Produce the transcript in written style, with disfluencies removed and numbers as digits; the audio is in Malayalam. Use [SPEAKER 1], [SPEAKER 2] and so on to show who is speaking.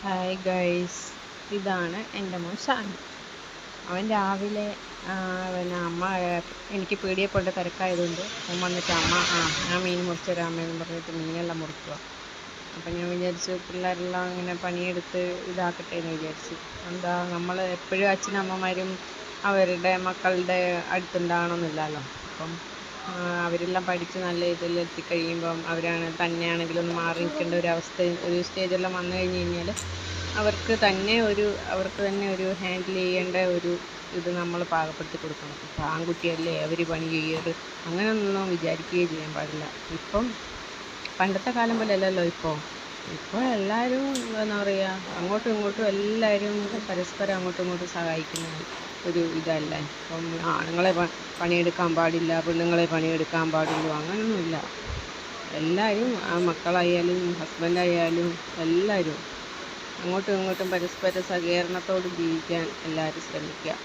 [SPEAKER 1] ഹായ് ഗൈസ്, ഇതാണ് എൻ്റെ മോൻ ഷാനി. അവൻ രാവിലെ പിന്നെ അമ്മ എനിക്ക് പീടിയെ പോയിട്ട് തിരക്കായതുകൊണ്ട് അവൻ വന്നിട്ട് ഞാൻ മീൻ മുറിച്ച് തരാമെന്ന് പറഞ്ഞിട്ട് മീനെല്ലാം മുറിക്കുക. അപ്പം ഞാൻ വിചാരിച്ചു പിള്ളേരെല്ലാം ഇങ്ങനെ പണിയെടുത്ത് ഇതാക്കട്ടെ എന്ന് വിചാരിച്ചു. എന്താ നമ്മൾ എപ്പോഴും അച്ഛനമ്മമാരും അവരുടെ മക്കളുടെ അടുത്തുണ്ടാകണമെന്നില്ലല്ലോ. അപ്പം അവരെല്ലാം പഠിച്ച് നല്ല ഇതിൽ എത്തിക്കഴിയുമ്പം തന്നെയാണെങ്കിലും ഒന്ന് മാറി നിൽക്കേണ്ട ഒരു സ്റ്റേജെല്ലാം വന്നു കഴിഞ്ഞ് കഴിഞ്ഞാൽ അവർക്ക് തന്നെ ഒരു ഹാൻഡിൽ ചെയ്യേണ്ട ഒരു ഇത് നമ്മൾ പാകപ്പെടുത്തി കൊടുക്കണം. ഇപ്പം ആൺകുട്ടിയല്ലേ അവർ പണി ചെയ്യരുത് അങ്ങനെയൊന്നും വിചാരിക്കുകയും ചെയ്യാൻ പാടില്ല. ഇപ്പം പണ്ടത്തെ കാലം പോലെ അല്ലല്ലോ. ഇപ്പോൾ എല്ലാവരും എന്താ പറയുക, അങ്ങോട്ടും ഇങ്ങോട്ടും എല്ലാവരും പരസ്പരം അങ്ങോട്ടും ഇങ്ങോട്ടും സഹായിക്കുന്ന ഒരു ഇതല്ല. ഇപ്പം ആണുങ്ങളെ പണിയെടുക്കാൻ പാടില്ല, പെണ്ണുങ്ങളെ പണിയെടുക്കാൻ പാടുള്ളൂ, അങ്ങനെയൊന്നുമില്ല. എല്ലാവരും മക്കളായാലും ഹസ്ബൻഡായാലും എല്ലാവരും അങ്ങോട്ടും ഇങ്ങോട്ടും പരസ്പര സഹകരണത്തോട് ജീവിക്കാൻ എല്ലാവരും ശ്രമിക്കുക.